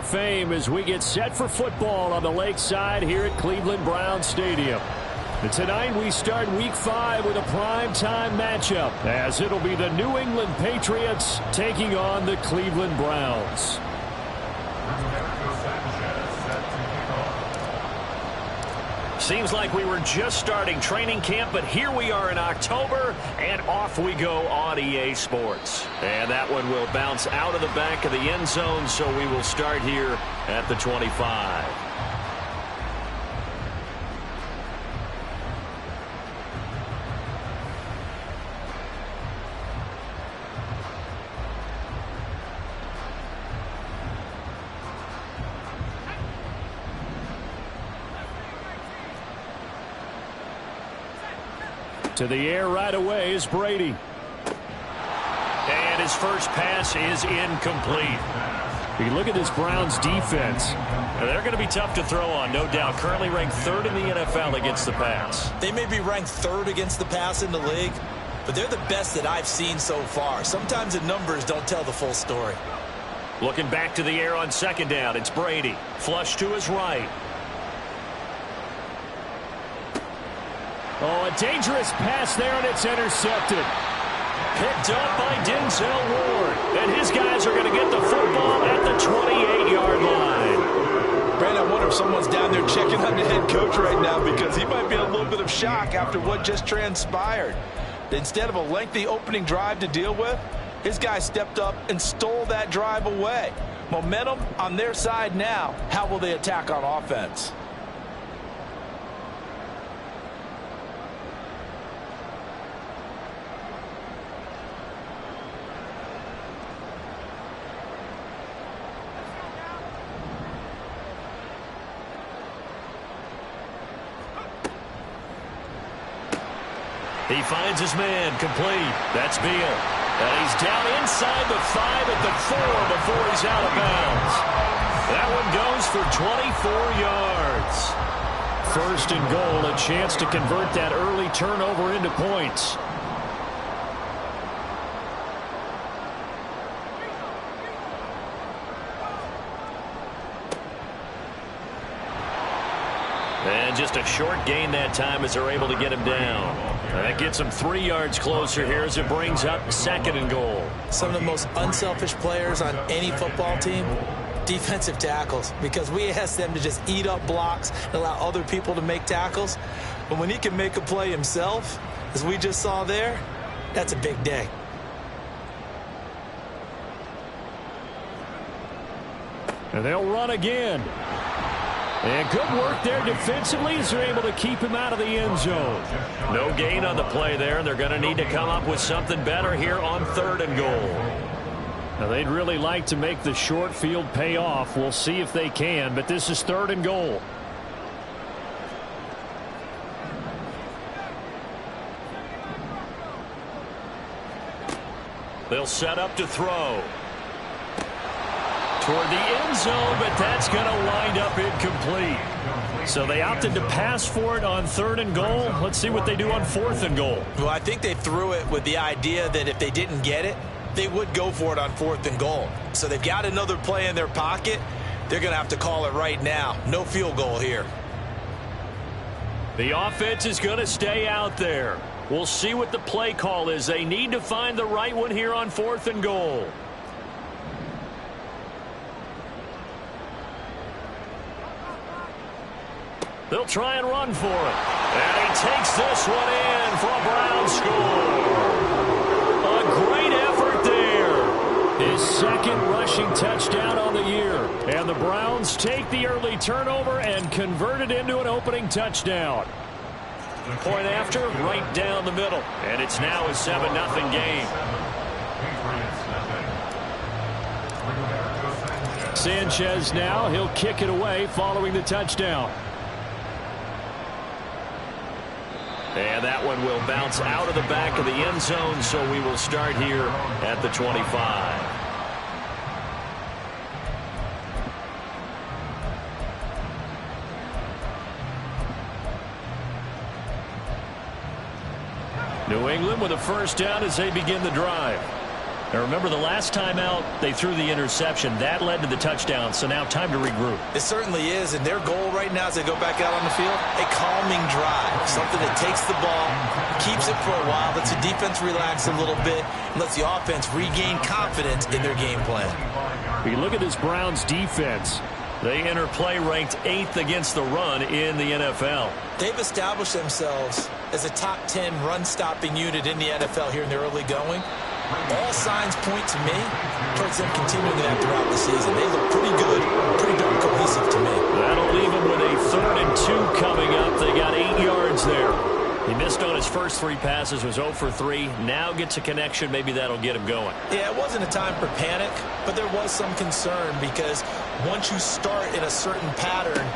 of Fame as we get set for football on the lakeside here at Cleveland Browns Stadium. And tonight we start Week 5 with a primetime matchup, as it'll be the New England Patriots taking on the Cleveland Browns. Seems like we were just starting training camp, but here we are in October, and off we go on EA Sports. And that one will bounce out of the back of the end zone, so we will start here at the 25. To the air right away is Brady. And his first pass is incomplete. You look at this Browns defense. They're going to be tough to throw on, no doubt. Currently ranked 3rd in the NFL against the pass. They may be ranked 3rd against the pass in the league, but they're the best that I've seen so far. Sometimes the numbers don't tell the full story. Looking back to the air on 2nd down, it's Brady. Flush to his right. Oh, a dangerous pass there, and it's intercepted. Picked up by Denzel Ward. And his guys are going to get the football at the 28-yard line. Brandon, I wonder if someone's down there checking on the head coach right now, because he might be in a little bit of shock after what just transpired. Instead of a lengthy opening drive to deal with, his guy stepped up and stole that drive away. Momentum on their side now. How will they attack on offense? He finds his man, complete. That's Beal. And he's down inside the 5 at the 4 before he's out of bounds. That one goes for 24 yards. 1st and goal, a chance to convert that early turnover into points. And just a short gain that time as they're able to get him down. That gets him 3 yards closer here as it brings up 2nd and goal. Some of the most unselfish players on any football team, defensive tackles, because we ask them to just eat up blocks and allow other people to make tackles. But when he can make a play himself, as we just saw there, that's a big day. And they'll run again. And good work there defensively as they're able to keep him out of the end zone. No gain on the play there. They're going to need to come up with something better here on 3rd and goal. Now, they'd really like to make the short field pay off. We'll see if they can, but this is 3rd and goal. They'll set up to throw. Toward the end zone, but that's going to wind up incomplete. So they opted to pass for it on 3rd and goal. Let's see what they do on 4th and goal. Well, I think they threw it with the idea that if they didn't get it, they would go for it on 4th and goal. So they've got another play in their pocket. They're going to have to call it right now. No field goal here. The offense is going to stay out there. We'll see what the play call is. They need to find the right one here on 4th and goal. They'll try and run for it. And he takes this one in for a Brown score. A great effort there. His 2nd rushing touchdown on the year. And the Browns take the early turnover and convert it into an opening touchdown. Point after, right down the middle. And it's now a 7-0 game. Sanchez now, he'll kick it away following the touchdown. And that one will bounce out of the back of the end zone, so we will start here at the 25. New England with a 1st down as they begin the drive. Now remember, the last time out, they threw the interception. That led to the touchdown, so now time to regroup. It certainly is, and their goal right now as they go back out on the field, a calming drive, something that takes the ball, keeps it for a while, lets the defense relax a little bit, and lets the offense regain confidence in their game plan. You look at this Browns defense. They enter play ranked 8th against the run in the NFL. They've established themselves as a top 10 run-stopping unit in the NFL here in the early going. All signs point to me towards them continuing that throughout the season. They look pretty good, pretty darn cohesive to me. That'll leave them with a 3rd and 2 coming up. They got 8 yards there. He missed on his first 3 passes, was 0 for 3. Now gets a connection. Maybe that'll get him going. Yeah, it wasn't a time for panic, but there was some concern because once you start in a certain pattern,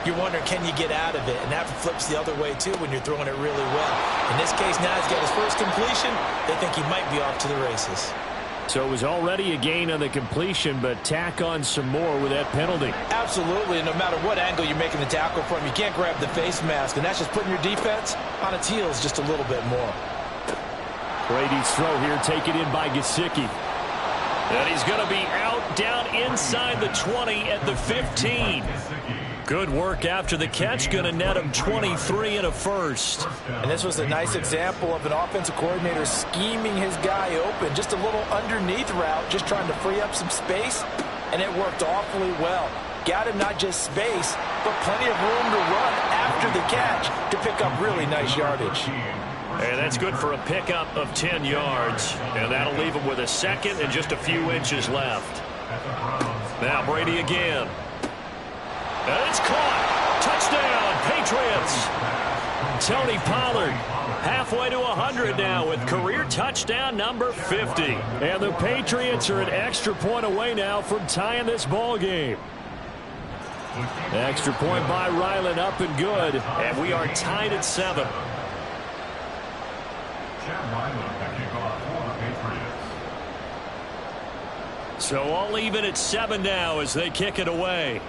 you're wondering, can you get out of it? And that flips the other way, too, when you're throwing it really well. In this case, now he's got his first completion. They think he might be off to the races. So it was already a gain on the completion, but tack on some more with that penalty. Absolutely, and no matter what angle you're making the tackle from, you can't grab the face mask, and that's just putting your defense on its heels just a little bit more. Brady's throw here taken in by Gesicki. And he's going to be out down inside the 20 at the 15. Good work after the catch, going to net him 23 and a first. And this was a nice example of an offensive coordinator scheming his guy open. Just a little underneath route, just trying to free up some space, and it worked awfully well. Got him not just space, but plenty of room to run after the catch to pick up really nice yardage. And that's good for a pickup of 10 yards. And that'll leave him with a 2nd and just a few inches left. Now Brady again. And it's caught. Touchdown, Patriots. Tony Pollard halfway to 100 now with career touchdown number 50. And the Patriots are an extra point away now from tying this ball game. Extra point by Ryland, up and good. And we are tied at 7. So all even at 7 now as they kick it away.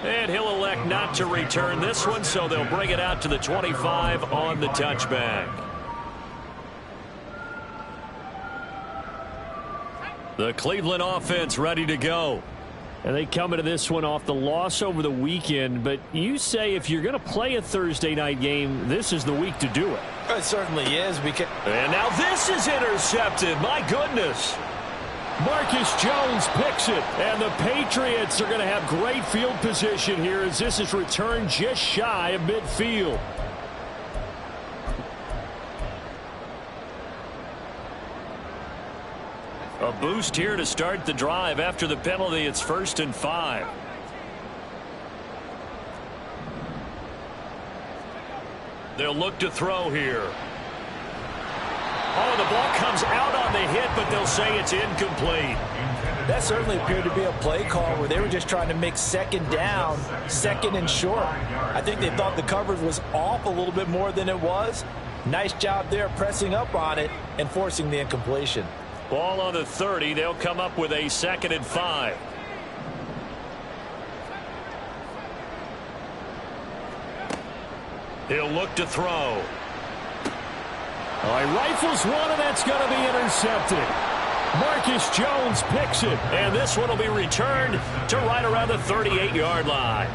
And he'll elect not to return this one, so they'll bring it out to the 25 on the touchback. The Cleveland offense ready to go. And they come into this one off the loss over the weekend, but you say if you're going to play a Thursday night game, this is the week to do it. It certainly is. And now this is intercepted. My goodness. Marcus Jones picks it, and the Patriots are going to have great field position here as this is returned just shy of midfield. A boost here to start the drive. After the penalty, it's 1st and 5. They'll look to throw here. Oh, the ball comes out on the hit, but they'll say it's incomplete. That certainly appeared to be a play call where they were just trying to make 2nd down, 2nd and short. I think they thought the coverage was off a little bit more than it was. Nice job there pressing up on it and forcing the incompletion. Ball on the 30. They'll come up with a 2nd and 5. He'll look to throw. He rifles one, and that's going to be intercepted. Marcus Jones picks it. And this one will be returned to right around the 38-yard line.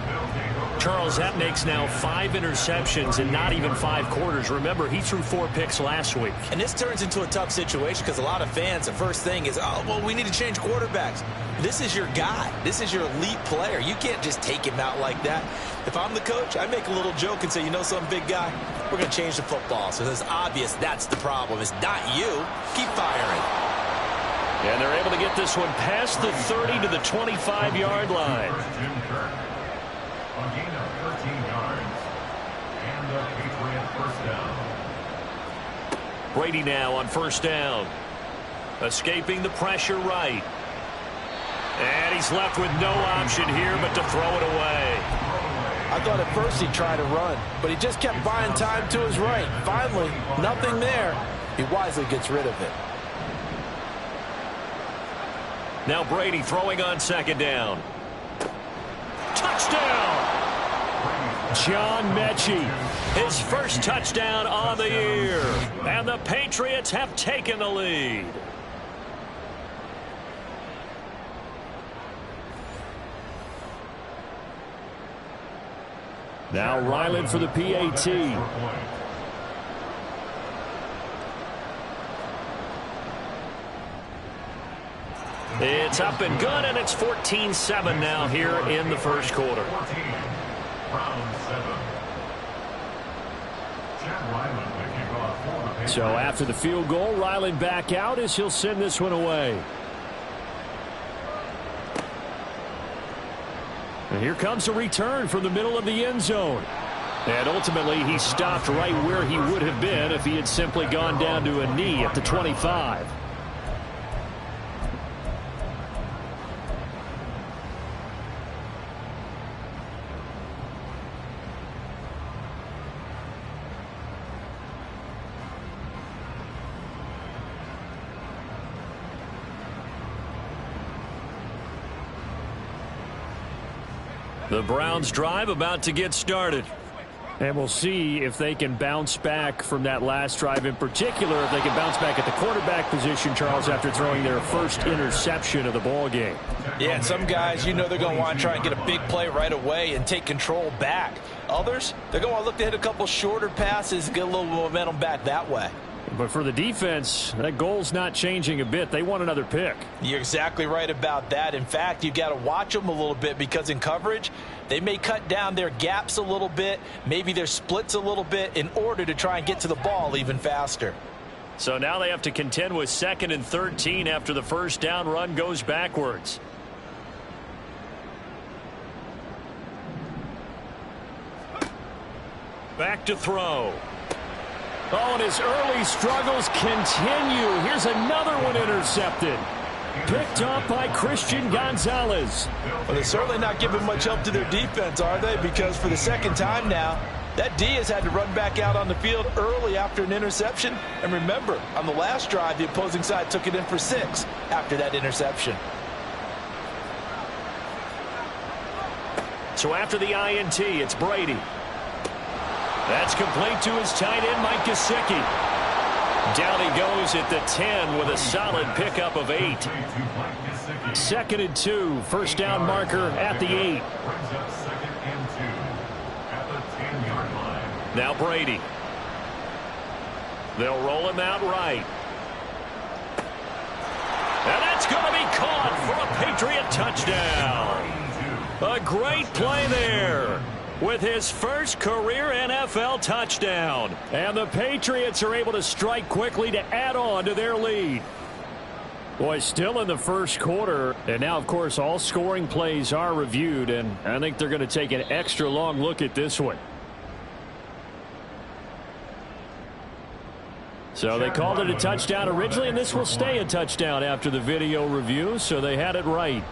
Charles, that makes now 5 interceptions in not even 5 quarters. Remember, he threw 4 picks last week. And this turns into a tough situation because a lot of fans, the first thing is, oh, well, we need to change quarterbacks. This is your guy. This is your elite player. You can't just take him out like that. If I'm the coach, I make a little joke and say, you know something, big guy? We're going to change the football. So it's obvious that's the problem. It's not you. Keep firing. And they're able to get this one past the 30 to the 25-yard line. A gain of 13 yards. And the Patriot first down. Brady now on 1st down. Escaping the pressure right. And he's left with no option here but to throw it away. I thought at first he'd try to run, but he just kept buying time to his right. Finally, nothing there. He wisely gets rid of it. Now Brady throwing on 2nd down. Touchdown! John Mechie his first touchdown on the year. And the Patriots have taken the lead. Now Ryland for the PAT. It's up and good, and it's 14-7 now here in the first quarter. So after the field goal, Ryland back out as he'll send this one away. And here comes a return from the middle of the end zone. And ultimately, he stopped right where he would have been if he had simply gone down to a knee at the 25. The Browns drive about to get started. And we'll see if they can bounce back from that last drive in particular, if they can bounce back at the quarterback position, Charles, after throwing their first interception of the ball game. Yeah, and some guys, you know they're going to want to try and get a big play right away and take control back. Others, they're going to want to look to hit a couple shorter passes, get a little momentum back that way. But for the defense, that goal's not changing a bit. They want another pick. You're exactly right about that. In fact, you got to watch them a little bit because in coverage, they may cut down their gaps a little bit, maybe their splits a little bit in order to try and get to the ball even faster. So now they have to contend with 2nd and 13 after the first down run goes backwards. Back to throw. Oh, and his early struggles continue. Here's another one intercepted. Picked off by Christian Gonzalez. Well, they're certainly not giving much help to their defense, are they? Because for the second time now, that D has had to run back out on the field early after an interception. And remember, on the last drive, the opposing side took it in for 6 after that interception. So after the INT, it's Brady. That's complete to his tight end, Mike Gesicki. Down he goes at the 10 with a solid pickup of 8. 2nd and 2, first down marker at the 8. Now Brady. They'll roll him out right. And that's going to be caught for a Patriot touchdown. A great play there with his first career NFL touchdown. And the Patriots are able to strike quickly to add on to their lead. Boy, still in the first quarter. And now, of course, all scoring plays are reviewed. And I think they're going to take an extra long look at this one. So they called it a touchdown originally, and this will stay a touchdown after the video review. So they had it right.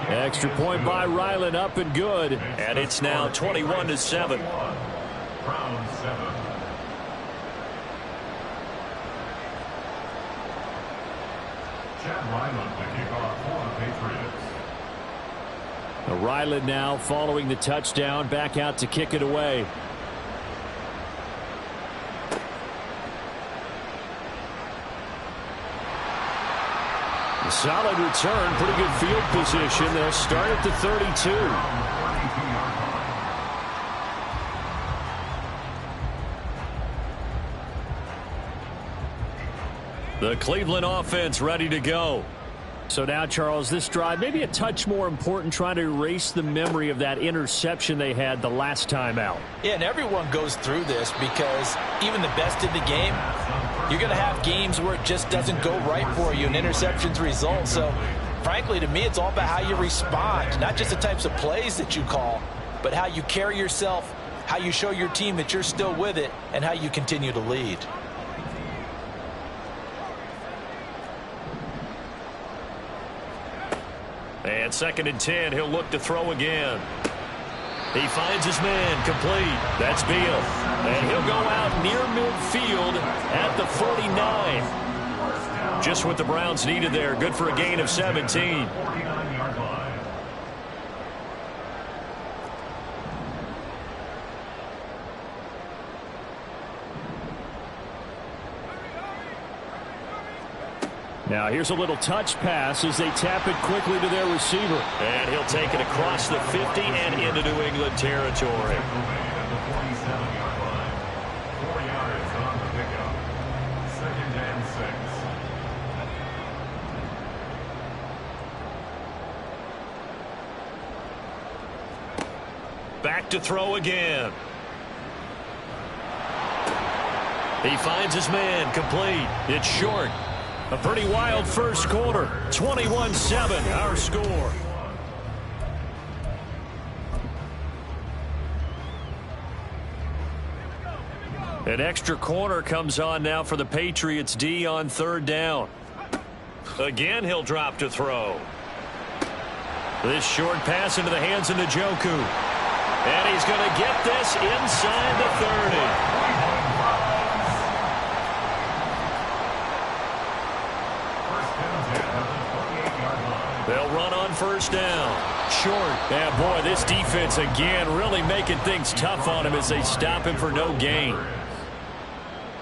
Extra point by Ryland, up and good. And it's now 21-7. Ryland now following the touchdown, back out to kick it away. Solid return, pretty good field position. They'll start at the 32. The Cleveland offense ready to go. So now, Charles, this drive maybe a touch more important, trying to erase the memory of that interception they had the last time out. Yeah, and everyone goes through this because even the best in the game, you're going to have games where it just doesn't go right for you and interceptions result. So, frankly, to me, it's all about how you respond, not just the types of plays that you call, but how you carry yourself, how you show your team that you're still with it, and how you continue to lead. And 2nd and 10, he'll look to throw again. He finds his man, complete. That's Beal. And he'll go out near midfield at the 49. Just what the Browns needed there. Good for a gain of 17. Now here's a little touch pass as they tap it quickly to their receiver. And he'll take it across the 50 and into New England territory. At the 47-yard line. 4 yards on the pickup. 2nd and 6. Back to throw again. He finds his man, complete. It's short. A pretty wild first quarter. 21-7, our score. An extra corner comes on now for the Patriots D on 3rd down. Again, he'll drop to throw. This short pass into the hands of Njoku. And he's going to get this inside the 30. They'll run on 1st down. Short. Yeah, boy, this defense again really making things tough on him as they stop him for no gain.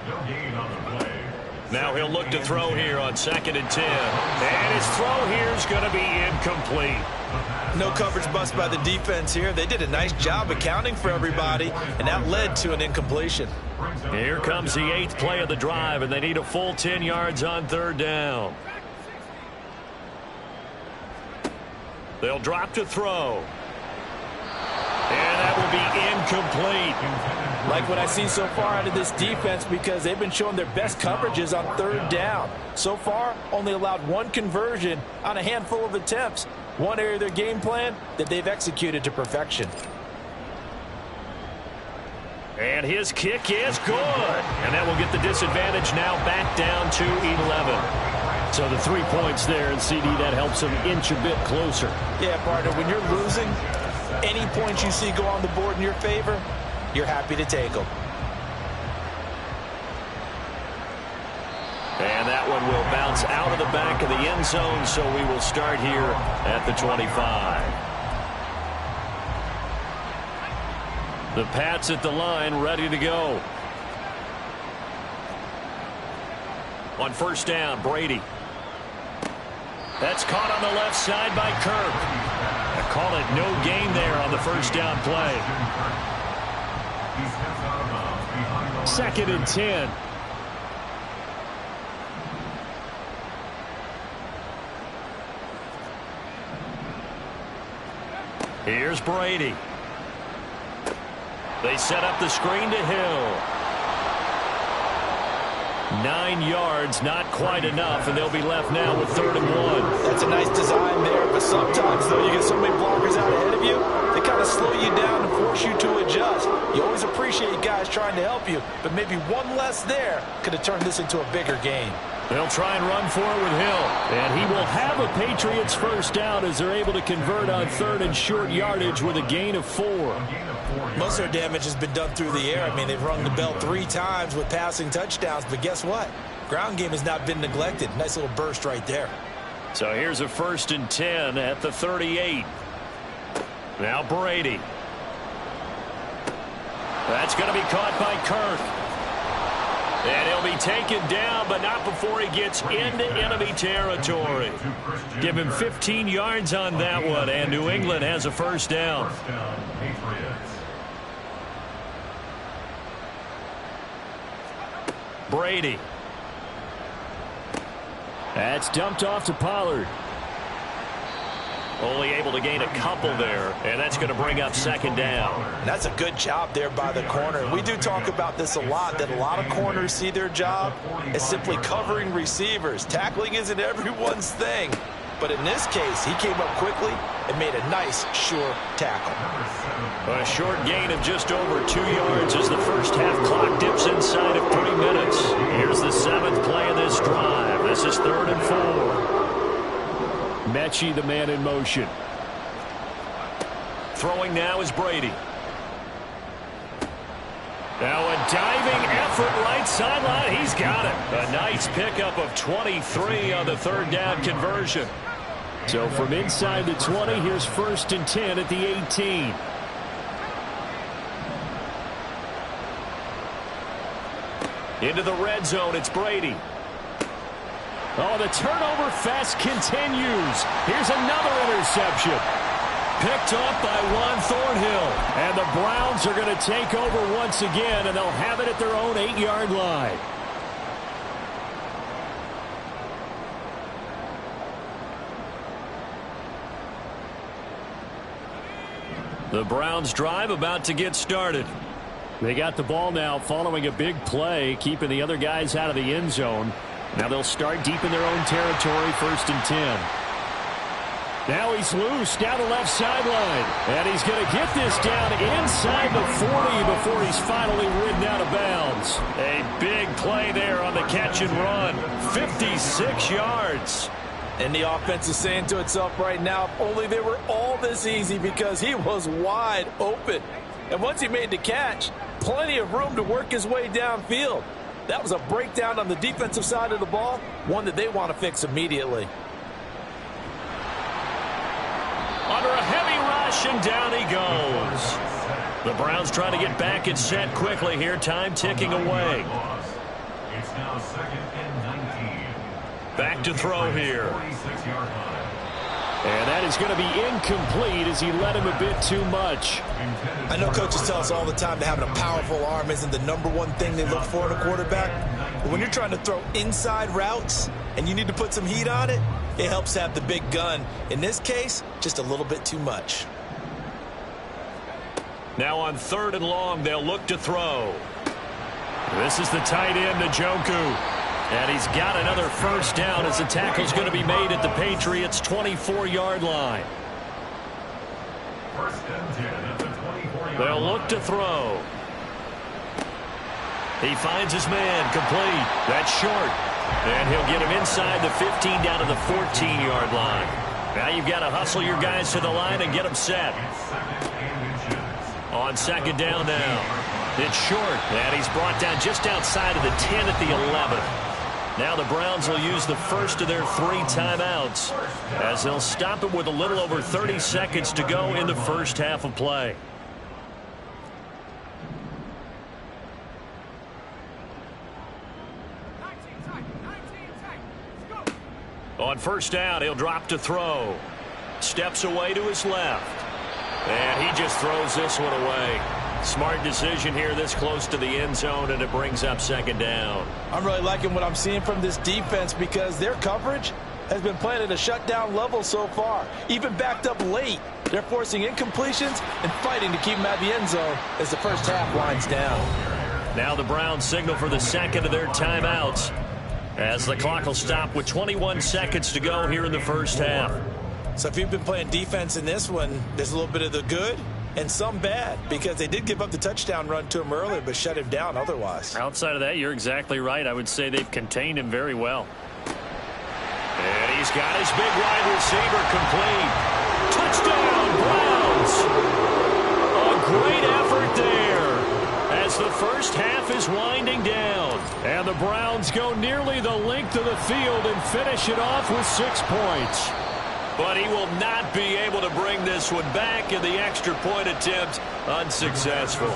No gain on the play. Now he'll look to throw here on 2nd and 10. And his throw here is going to be incomplete. No coverage bust by the defense here. They did a nice job accounting for everybody, and that led to an incompletion. Here comes the 8th play of the drive, and they need a full 10 yards on 3rd down. They'll drop to throw. And that will be incomplete. Like what I've seen so far out of this defense, because they've been showing their best coverages on 3rd down. So far, only allowed 1 conversion on a handful of attempts. One area of their game plan that they've executed to perfection. And his kick is good. And that will get the disadvantage now back down to 11. So the 3 points there, and CD, that helps them inch a bit closer. Yeah, partner, when you're losing, any points you see go on the board in your favor, you're happy to take them. And that one will bounce out of the back of the end zone, so we will start here at the 25. The Pats at the line, ready to go. On 1st down, Brady. That's caught on the left side by Kirk. I call it no gain there on the 1st down play. 2nd and 10. Here's Brady. They set up the screen to Hill. 9 yards, not quite enough, and they'll be left now with 3rd and 1. That's a nice design there, but sometimes, though, you get so many blockers out ahead of you, they kind of slow you down and force you to adjust. You always appreciate guys trying to help you, but maybe one less there could have turned this into a bigger game. They'll try and run for it with Hill. And he will have a Patriots 1st down as they're able to convert on 3rd and short yardage with a gain of 4. Most of their damage has been done through the air. I mean, they've rung the bell 3 times with passing touchdowns, but guess what? Ground game has not been neglected. Nice little burst right there. So here's a 1st and 10 at the 38. Now Brady. That's going to be caught by Kirk. And he'll be taken down, but not before he gets into enemy territory. Give him 15 yards on that one, and New England has a 1st down. Brady. That's dumped off to Pollard. Only able to gain a couple there, and that's going to bring up 2nd down. That's a good job there by the corner. We do talk about this a lot, that a lot of corners see their job as simply covering receivers. Tackling isn't everyone's thing. But in this case, he came up quickly and made a nice, sure tackle. A short gain of just over 2 yards as the first half clock dips inside of 3 minutes. Here's the 7th play of this drive. This is 3rd and 4. Mechie, the man in motion. Throwing now is Brady. Now a diving effort right sideline. He's got it. A nice pickup of 23 on the 3rd down conversion. So from inside the 20, here's 1st and 10 at the 18. Into the red zone, it's Brady. Oh, the turnover fest continues. Here's another interception. Picked off by Juan Thornhill. And the Browns are going to take over once again, and they'll have it at their own 8-yard line. The Browns drive about to get started. They got the ball now following a big play, keeping the other guys out of the end zone. Now they'll start deep in their own territory, 1st and 10. Now he's loose down the left sideline. And he's going to get this down inside the 40 before he's finally ridden out of bounds. A big play there on the catch and run. 56 yards. And the offense is saying to itself right now, if only they were all this easy, because he was wide open. And once he made the catch, plenty of room to work his way downfield. That was a breakdown on the defensive side of the ball, one that they want to fix immediately. Under a heavy rush, and down he goes. The Browns trying to get back and set quickly here. Time ticking away. It's now 2nd and 19. Back to throw here. And that is going to be incomplete as he led him a bit too much. I know coaches tell us all the time that having a powerful arm isn't the #1 thing they look for in a quarterback. But when you're trying to throw inside routes and you need to put some heat on it, it helps to have the big gun. In this case, just a little bit too much. Now on 3rd and long, they'll look to throw. This is the tight end, Njoku. And he's got another first down as the tackle's going to be made at the Patriots' 24-yard line. 1st and 10 at the 24-yard line. They'll look to throw. He finds his man, complete. That's short. And he'll get him inside the 15 down to the 14-yard line. Now you've got to hustle your guys to the line and get them set. On 2nd down now. It's short. And he's brought down just outside of the 10 at the 11. Now the Browns will use the first of their 3 timeouts as they'll stop it with a little over 30 seconds to go in the first half of play. On 1st down, he'll drop to throw. Steps away to his left. And he just throws this one away. Smart decision here this close to the end zone, and it brings up 2nd down. I'm really liking what I'm seeing from this defense because their coverage has been playing at a shutdown level so far. Even backed up late, they're forcing incompletions and fighting to keep them out of the end zone as the first half winds down. Now the Browns signal for the 2nd of their timeouts as the clock will stop with 21 seconds to go here in the first half. So if you've been playing defense in this one, there's a little bit of the good and some bad, because they did give up the touchdown run to him earlier but shut him down otherwise. Outside of that, you're exactly right. I would say they've contained him very well. And he's got his big wide receiver complete. Touchdown, Browns! A great effort there as the first half is winding down. And the Browns go nearly the length of the field and finish it off with 6 points. But he will not be able to bring this one back, in the extra point attempt unsuccessful.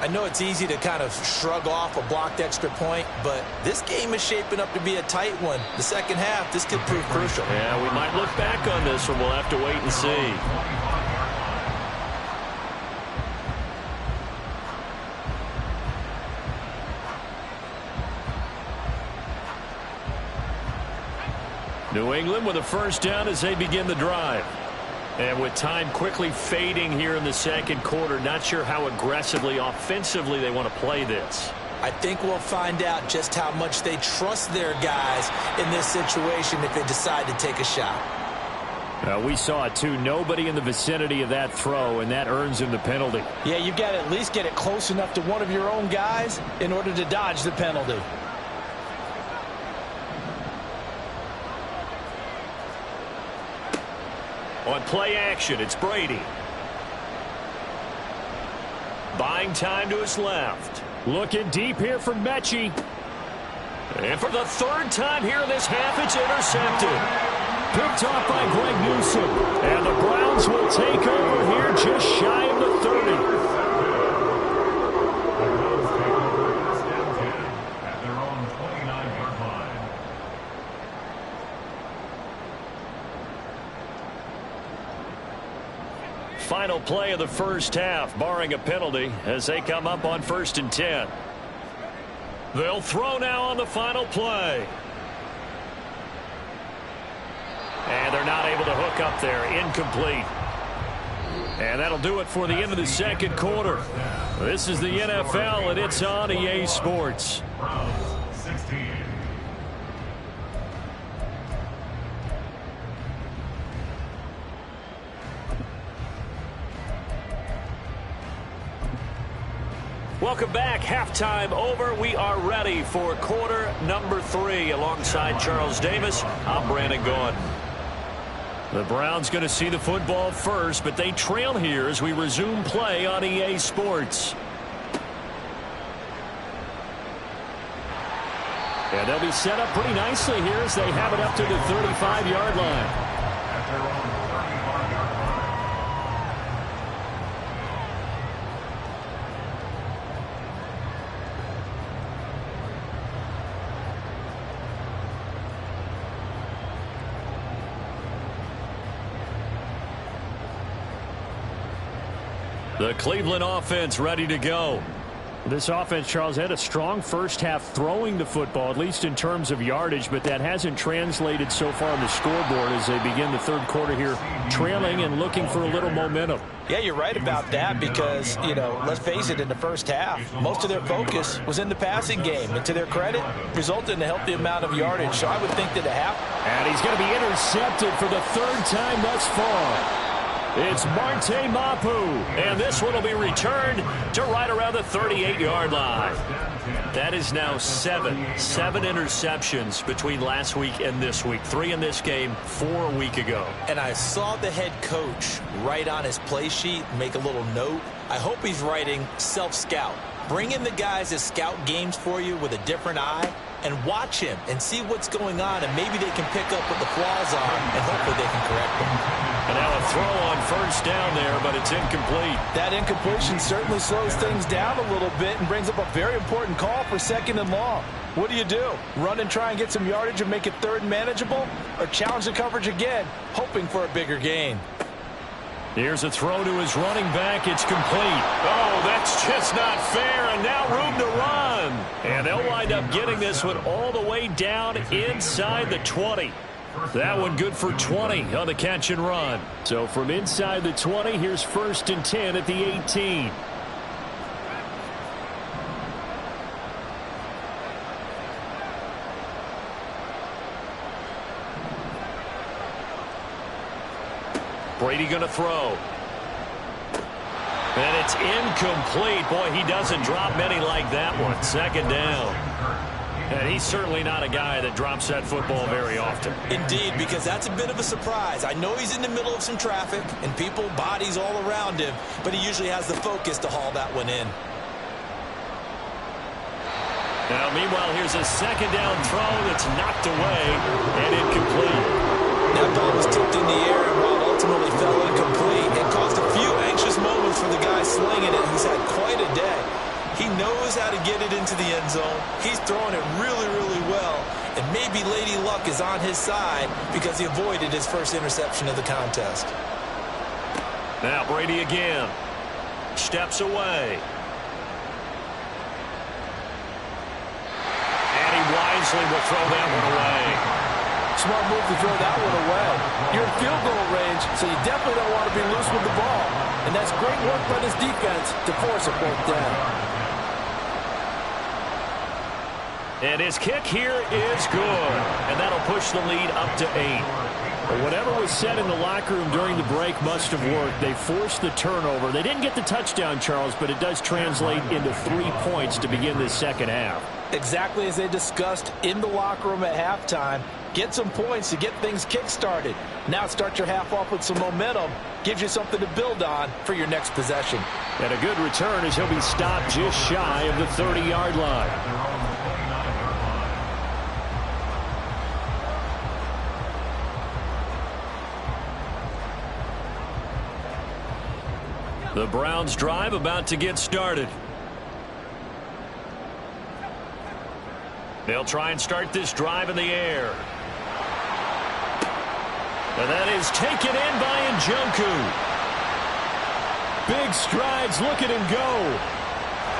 I know it's easy to kind of shrug off a blocked extra point, but this game is shaping up to be a tight one. The second half, this could prove crucial. Yeah, we might look back on this one. We'll have to wait and see. New England with a first down as they begin the drive. And with time quickly fading here in the second quarter, not sure how aggressively, offensively they want to play this. I think we'll find out just how much they trust their guys in this situation if they decide to take a shot. We saw it too. Nobody in the vicinity of that throw, and that earns him the penalty. Yeah, you've got to at least get it close enough to one of your own guys in order to dodge the penalty. On play action, it's Brady. Buying time to his left. Looking deep here for Mechie. And for the 3rd time here in this half, it's intercepted. Picked off by Greg Newsome. And the Browns will take over here just shy of the 30. At their own 29-yard final play of the first half, barring a penalty, as they come up on 1st and 10. They'll throw now on the final play. And they're not able to hook up there. Incomplete. And that'll do it for the end of the second quarter. This is the NFL, and it's on EA Sports. Welcome back. Halftime over. We are ready for quarter number 3. Alongside Charles Davis, I'm Brandon Gaudin. The Browns going to see the football first, but they trail here as we resume play on EA Sports. And they'll be set up pretty nicely here as they have it up to the 35-yard line. The Cleveland offense ready to go. This offense, Charles, had a strong first half throwing the football, at least in terms of yardage, but that hasn't translated so far on the scoreboard as they begin the third quarter here, trailing and looking for a little momentum. Yeah, you're right about that because, you know, let's face it, in the first half, most of their focus was in the passing game. And to their credit, resulted in a healthy amount of yardage. So I would think that And he's going to be intercepted for the third time thus far. It's Marte Mapu, and this one will be returned to right around the 38-yard line. That is now seven interceptions between last week and this week. 3 in this game, 4 a week ago. And I saw the head coach write on his play sheet, make a little note. I hope he's writing self-scout. Bring in the guys that scout games for you with a different eye and watch him and see what's going on, and maybe they can pick up what the flaws are, and hopefully they can correct them. And now a throw on first down there, but it's incomplete. That incompletion certainly slows things down a little bit and brings up a very important call for 2nd and long. What do? Run and try and get some yardage and make it 3rd and manageable, or challenge the coverage again, hoping for a bigger gain? Here's a throw to his running back. It's complete. Oh, that's just not fair, and now room to run. And they'll wind up getting this one all the way down inside the 20. That one good for 20 on the catch and run. So from inside the 20, here's 1st and 10 at the 18. Brady going to throw. And it's incomplete. Boy, he doesn't drop many like that one. 2nd down. And he's certainly not a guy that drops that football very often. Indeed, because that's a bit of a surprise. I know he's in the middle of some traffic and people, bodies all around him, but he usually has the focus to haul that one in. Now, meanwhile, here's a 2nd down throw that's knocked away and incomplete. That ball was tipped in the air, and while ultimately fell incomplete, it caused a few anxious moments for the guy slinging it, who's had quite a day. He knows how to get it into the end zone. He's throwing it really, really well. And maybe Lady Luck is on his side because he avoided his first interception of the contest. Now Brady again. Steps away. And he wisely will throw that one away. Smart move to throw that one away. You're in field goal range, so you definitely don't want to be loose with the ball. And that's great work by this defense to force a 4th down. And his kick here is good. And that'll push the lead up to 8. Well, whatever was said in the locker room during the break must have worked. They forced the turnover. They didn't get the touchdown, Charles, but it does translate into 3 points to begin this second half. Exactly as they discussed in the locker room at halftime. Get some points to get things kick-started. Now start your half off with some momentum. Gives you something to build on for your next possession. And a good return as he'll be stopped just shy of the 30-yard line. The Browns drive about to get started. They'll try and start this drive in the air. And that is taken in by Njoku. Big strides, look at him go.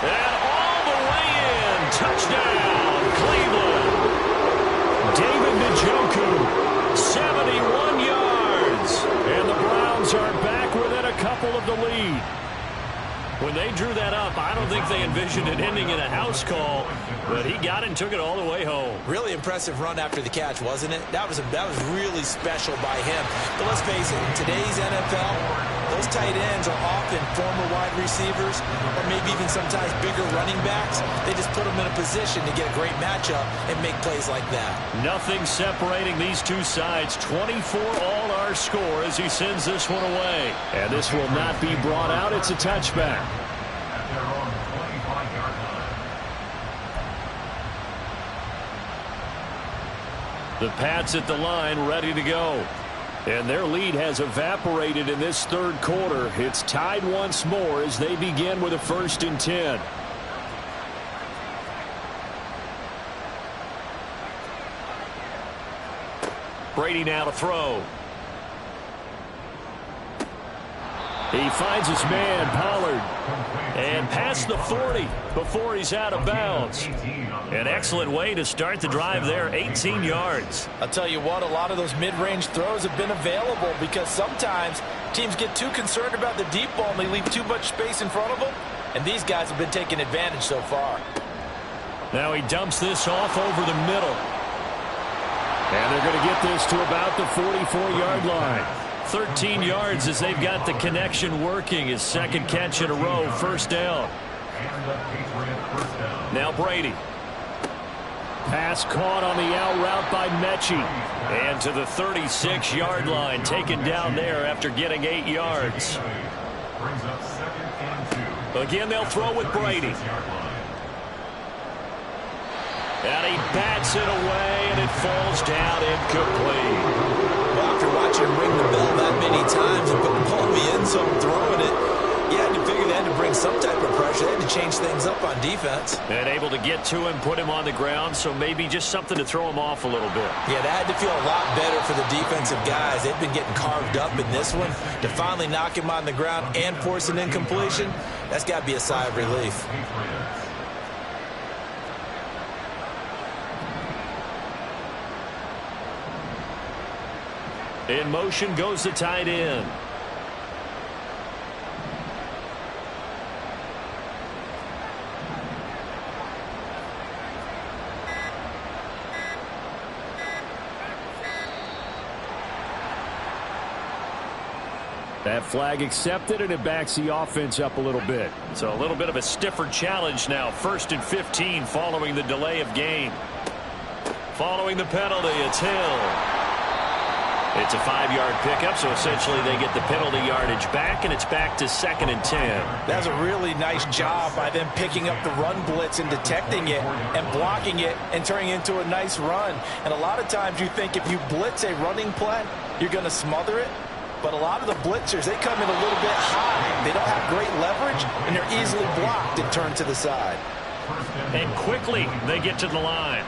And all the way in. Touchdown, Cleveland. David Njoku, 71 yards. And the Browns are back within a couple of the lead. When they drew that up, I don't think they envisioned it ending in a house call, but he got it and took it all the way home. Really impressive run after the catch, wasn't it? That was really special by him. But let's face it, in today's NFL, those tight ends are often former wide receivers or maybe even sometimes bigger running backs. They just put them in a position to get a great matchup and make plays like that. Nothing separating these two sides. 24 all our score as he sends this one away. And this will not be brought out. It's a touchback. At their own 25-yard line. The Pats at the line, ready to go. And their lead has evaporated in this third quarter. It's tied once more as they begin with a 1st and 10. Brady now to throw. He finds his man, Pollard. And past the 40 before he's out of bounds. An excellent way to start the drive there, 18 yards. I'll tell you what, a lot of those mid-range throws have been available because sometimes teams get too concerned about the deep ball and they leave too much space in front of them. And these guys have been taking advantage so far. Now he dumps this off over the middle. And they're going to get this to about the 44-yard line. 13 yards as they've got the connection working. His second catch in a row, 1st down. Now Brady. Pass caught on the out route by Mechie. And to the 36-yard line, taken down there after getting 8 yards. Again, they'll throw with Brady. And he bats it away, and it falls down incomplete. Well, after watching him ring the bell that many times and put the ball in the end zone throwing it, you had to figure they had to bring some type of pressure. They had to change things up on defense. And able to get to him, put him on the ground, so maybe just something to throw him off a little bit. Yeah, that had to feel a lot better for the defensive guys. They've been getting carved up in this one. To finally knock him on the ground and force an incompletion, that's got to be a sigh of relief. In motion goes the tight end. That flag accepted, and it backs the offense up a little bit. So a little bit of a stiffer challenge now. 1st and 15 following the delay of game. Following the penalty, it's Hill. It's a 5-yard pickup, so essentially they get the penalty yardage back, and it's back to 2nd and 10. That's a really nice job by them picking up the run blitz and detecting it and blocking it and turning it into a nice run. And a lot of times you think if you blitz a running play, you're going to smother it. But a lot of the blitzers, they come in a little bit high. They don't have great leverage, and they're easily blocked and turned to the side. And quickly they get to the line.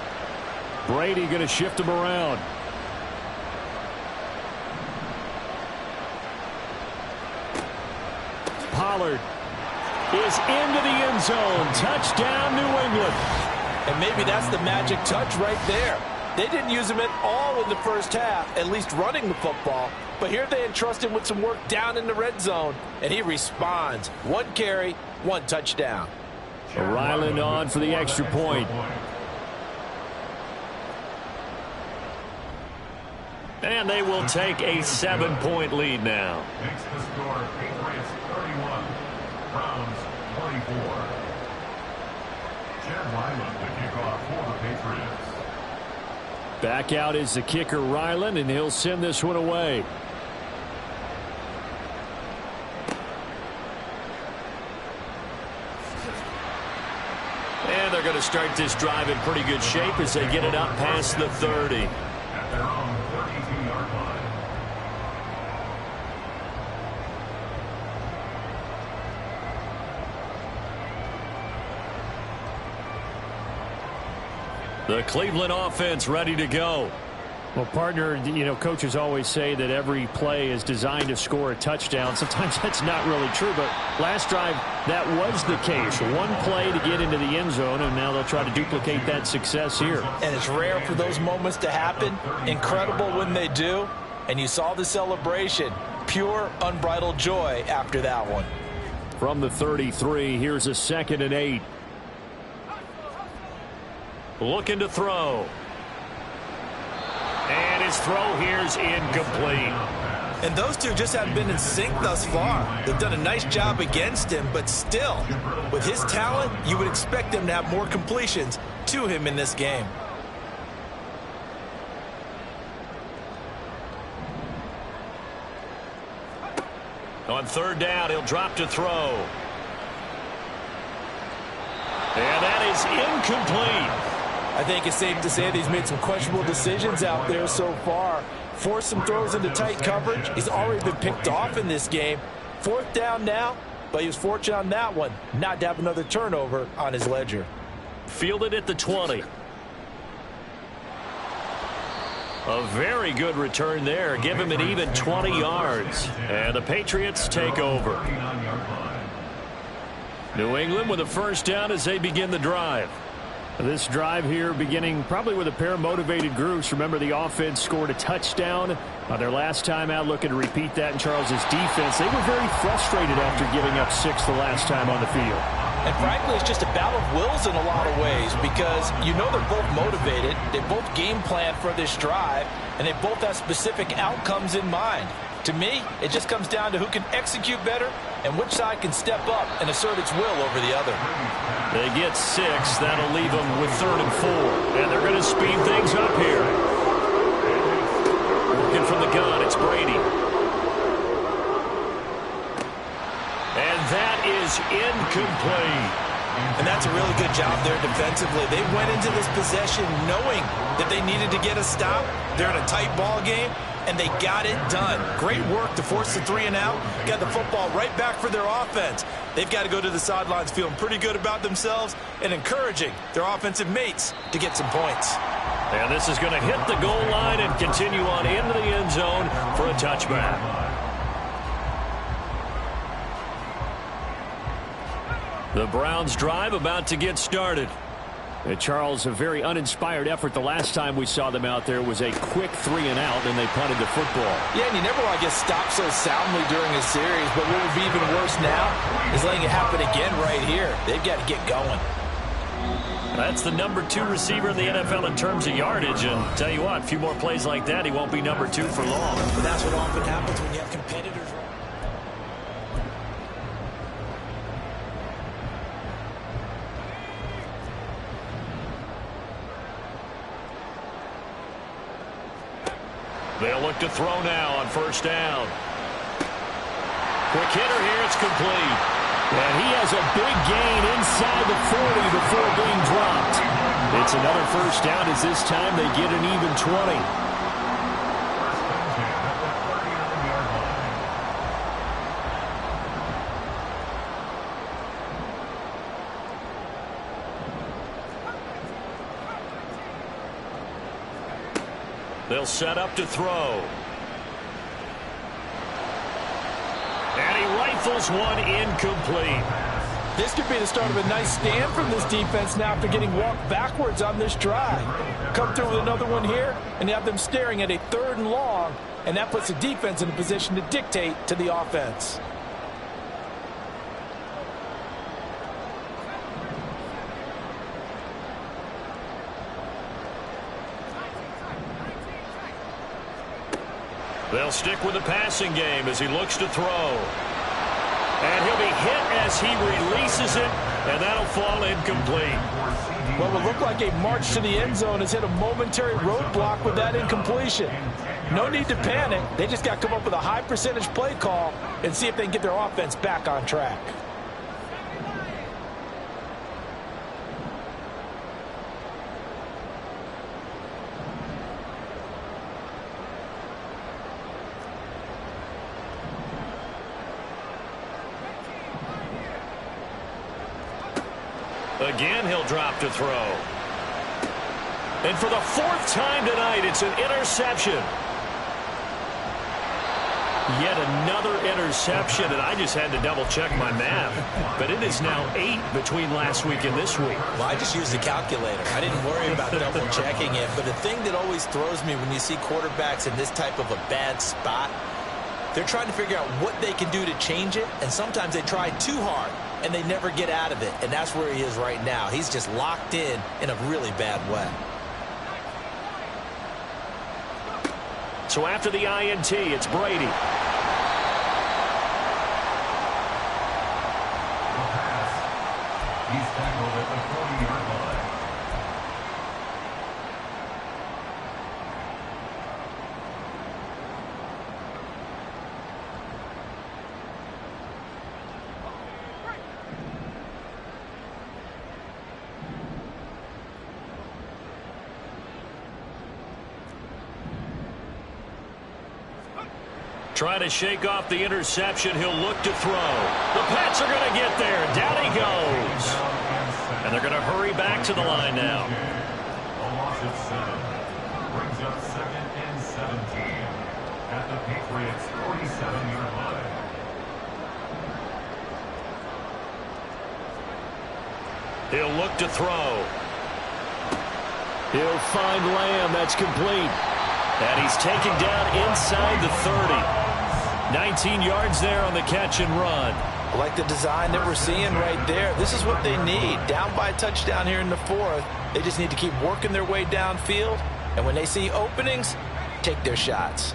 Brady going to shift him around. Pollard is into the end zone. Touchdown, New England. And maybe that's the magic touch right there. They didn't use him at all in the first half, at least running the football. But here they entrust him with some work down in the red zone, and he responds. 1 carry, 1 touchdown. Ryland on for the extra point. And they will take a 7-point lead now. Makes the score Patriots 31, Browns 24. Chad Ryland to kick off for the Patriots. Back out is the kicker, Ryland, and he'll send this one away. And they're going to start this drive in pretty good shape as they get it up past the 30. At their own 32-yard line. The Cleveland offense ready to go. Well, partner, you know, coaches always say that every play is designed to score a touchdown. Sometimes that's not really true, but last drive, that was the case. One play to get into the end zone, and now they'll try to duplicate that success here. And it's rare for those moments to happen. Incredible when they do. And you saw the celebration. Pure, unbridled joy after that one. From the 33, here's a 2nd and 8. Looking to throw. And his throw here's incomplete. And those two just haven't been in sync thus far. They've done a nice job against him, but still, with his talent, you would expect them to have more completions to him in this game. On 3rd down, he'll drop to throw. And that is incomplete. I think it's safe to say that he's made some questionable decisions out there so far. Forced some throws into tight coverage. He's already been picked off in this game. 4th down now, but he was fortunate on that one not to have another turnover on his ledger. Fielded at the 20. A very good return there. Give him an even 20 yards. And the Patriots take over. New England with a 1st down as they begin the drive. This drive here beginning probably with a pair of motivated groups. Remember, the offense scored a touchdown their last time out, looking to repeat that in Charles's defense. They were very frustrated after giving up 6 the last time on the field. And frankly, it's just a battle of wills in a lot of ways because you know they're both motivated. They both game plan for this drive, and they both have specific outcomes in mind. To me, it just comes down to who can execute better and which side can step up and assert its will over the other. They get 6. That'll leave them with 3rd and 4. And they're going to speed things up here. Working from the gun, it's Brady. And that is incomplete. And that's a really good job there defensively. They went into this possession knowing that they needed to get a stop. They're in a tight ball game, and they got it done. Great work to force the 3 and out. Got the football right back for their offense. They've got to go to the sidelines feeling pretty good about themselves and encouraging their offensive mates to get some points. And this is going to hit the goal line and continue on into the end zone for a touchback. The Browns drive about to get started. Charles, a very uninspired effort the last time we saw them out there. Was a quick 3 and out, and they punted the football. Yeah, and you never want to get stopped so soundly during a series, but what would be even worse now is letting it happen again right here. They've got to get going. That's the number 2 receiver in the NFL in terms of yardage, and tell you what, a few more plays like that, he won't be number 2 for long. But that's what often happens when you have competitors. They'll look to throw now on 1st down. Quick hitter here, it's complete. And he has a big gain inside the 40 before being dropped. It's another 1st down as this time they get an even 20. They'll set up to throw. And he rifles one incomplete. This could be the start of a nice stand from this defense now after getting walked backwards on this drive. Come through with another one here, and you have them staring at a 3rd and long, and that puts the defense in a position to dictate to the offense. They'll stick with the passing game as he looks to throw. And he'll be hit as he releases it, and that'll fall incomplete. What would look like a march to the end zone has hit a momentary roadblock with that incompletion. No need to panic. They just got to come up with a high percentage play call and see if they can get their offense back on track. Again, he'll drop to throw. And for the fourth time tonight, it's an interception. Yet another interception, and I just had to double-check my math. But it is now 8 between last week and this week. Well, I just used the calculator. I didn't worry about double-checking it. But the thing that always throws me when you see quarterbacks in this type of a bad spot, they're trying to figure out what they can do to change it, and sometimes they try too hard, and they never get out of it. And that's where he is right now. He's just locked in a really bad way. So after the INT, it's Brady. He's tackled at the 40-yard line. Trying to shake off the interception. He'll look to throw. The Pats are going to get there. Down he goes. And they're going to hurry back to the line now. A loss of 7 brings up 2nd and 17 at the Patriots' 47-yard line. He'll look to throw. He'll find Lamb. That's complete. And he's taken down inside the 30. 19 yards there on the catch and run. I like the design that we're seeing right there. This is what they need. Down by a touchdown here in the 4th. They just need to keep working their way downfield. And when they see openings, take their shots.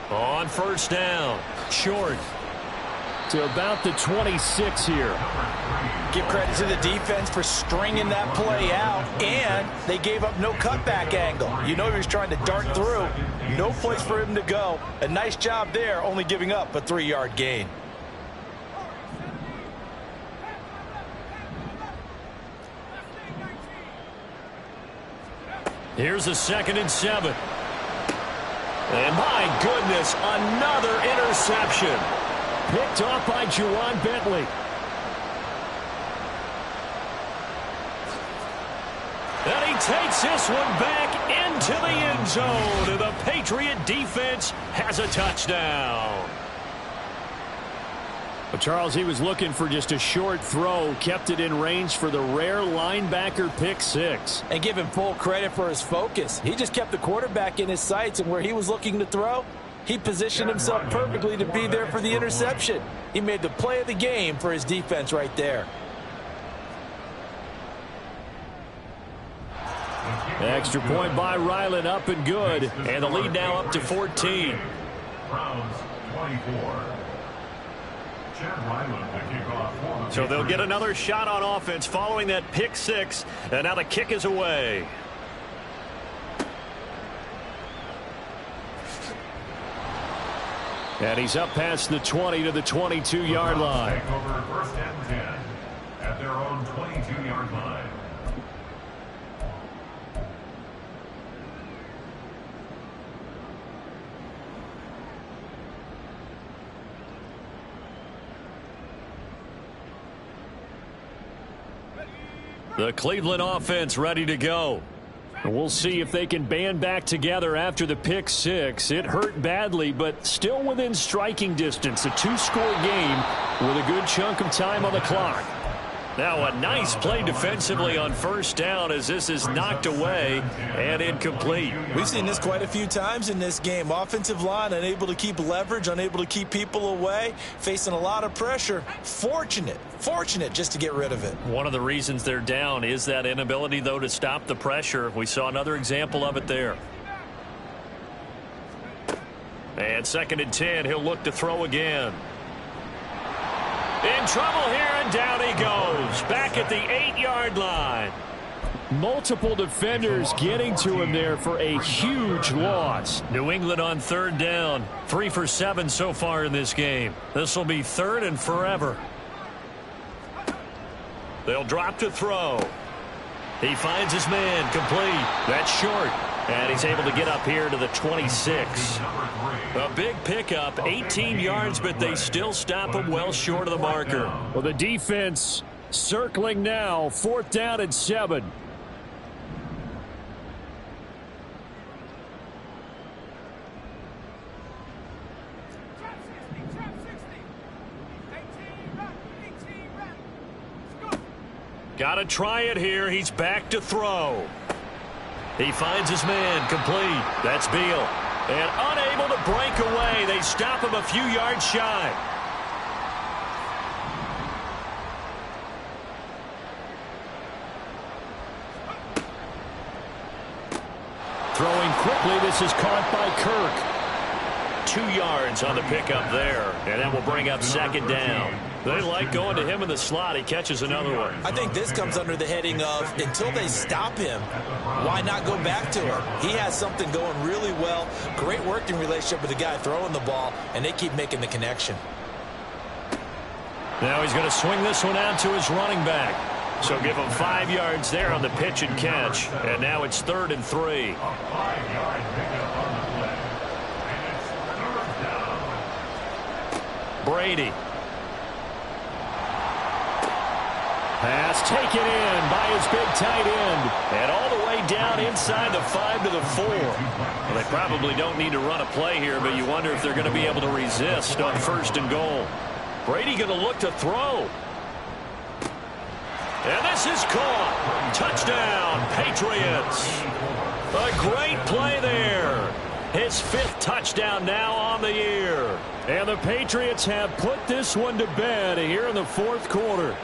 On first down. Short. To about the 26 here. Give credit to the defense for stringing that play out, and they gave up no cutback angle. You know he was trying to dart through. No place for him to go. A nice job there, only giving up a 3-yard gain. Here's a 2nd and 7. And my goodness, another interception. Picked off by Juwan Bentley. And he takes this one back into the end zone. And the Patriot defense has a touchdown. Well, Charles, he was looking for just a short throw. Kept it in range for the rare linebacker pick 6. And give him full credit for his focus. He just kept the quarterback in his sights, and where he was looking to throw, he positioned himself perfectly to be there for the interception. He made the play of the game for his defense right there. Extra point by Ryland, up and good. And the lead now up to 14. Browns 24. Chad Ryland to kick off for the So they'll get Patriots. another shot on offense following that pick 6. And now the kick is away. And he's up past the 20 to the 22-yard line. Take over 1st and 10 at their own 22-yard line. The Cleveland offense ready to go. And we'll see if they can band back together after the pick 6. It hurt badly, but still within striking distance. A 2-score game with a good chunk of time on the clock. Now a nice play defensively on first down as this is knocked away and incomplete. We've seen this quite a few times in this game. Offensive line unable to keep leverage, unable to keep people away, facing a lot of pressure. Fortunate just to get rid of it. One of the reasons they're down is that inability, though, to stop the pressure. We saw another example of it there. And 2nd and 10, he'll look to throw again. In trouble here, and down he goes. Back at the 8-yard line. Multiple defenders getting to him there for a huge loss. New England on 3rd down. 3 for 7 so far in this game. This will be 3rd and forever. They'll drop to throw. He finds his man complete. That's short. And he's able to get up here to the 26. A big pickup, 18 yards, but they still stop him well short of the marker. Well, the defense Circling now, 4th down and 7. Got to try it here. He's back to throw. He finds his man, complete. That's Beal. And unable to break away. They stop him a few yards shy. Throwing quickly, this is caught by Kirk. 2 yards on the pickup there, and that will bring up 2nd down. They like going to him in the slot. He catches another one. I think this comes under the heading of until they stop him, why not go back to him? He has something going really well. Great working relationship with the guy throwing the ball, and they keep making the connection. Now he's going to swing this one out to his running back. So give him 5 yards there on the pitch and catch. And now it's 3rd and 3. A 5-yard pickup on the play. And it's 3rd down. Brady. Pass taken in by his big tight end. And all the way down inside the 5 to the 4. Well, they probably don't need to run a play here, but you wonder if they're going to be able to resist on 1st and goal. Brady going to look to throw. And this is caught. Touchdown, Patriots. A great play there. His 5th touchdown now on the year. And the Patriots have put this one to bed here in the 4th quarter.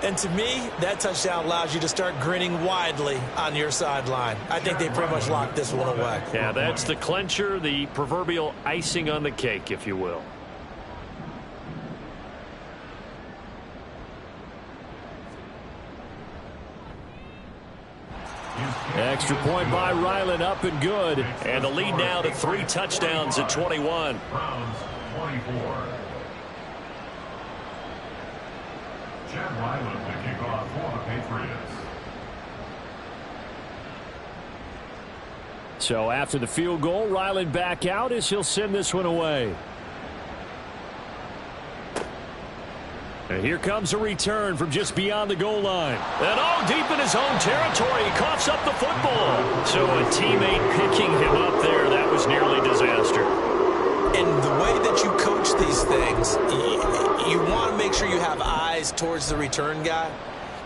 And to me, that touchdown allows you to start grinning widely on your sideline. I think they pretty much locked this one away. Yeah, that's the clincher, the proverbial icing on the cake, if you will. Extra point by Ryland, up and good. And the lead now to 3 touchdowns at 21. Browns 24. Chad Ryland to kick off for the Patriots. So after the field goal, Ryland back out as he'll send this one away. And here comes a return from just beyond the goal line. And all deep in his own territory, he coughs up the football. So a teammate picking him up there, that was nearly disaster. And the way that you coach these things, you want to make sure you have eyes towards the return guy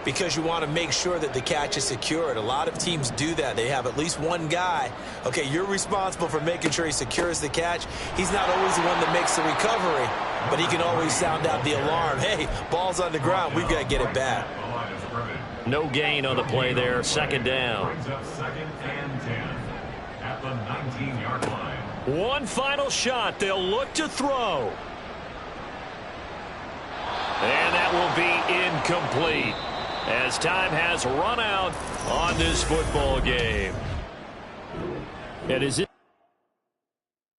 because you want to make sure that the catch is secured. A lot of teams do that. They have at least one guy. Okay, you're responsible for making sure he secures the catch. He's not always the one that makes the recovery, but he can always sound out the alarm. Hey, ball's on the ground. We've got to get it back. No gain on the play there. 2nd down. Brings up 2nd and 10 at the 19-yard line. One final shot. They'll look to throw. And that will be incomplete as time has run out on this football game. And is it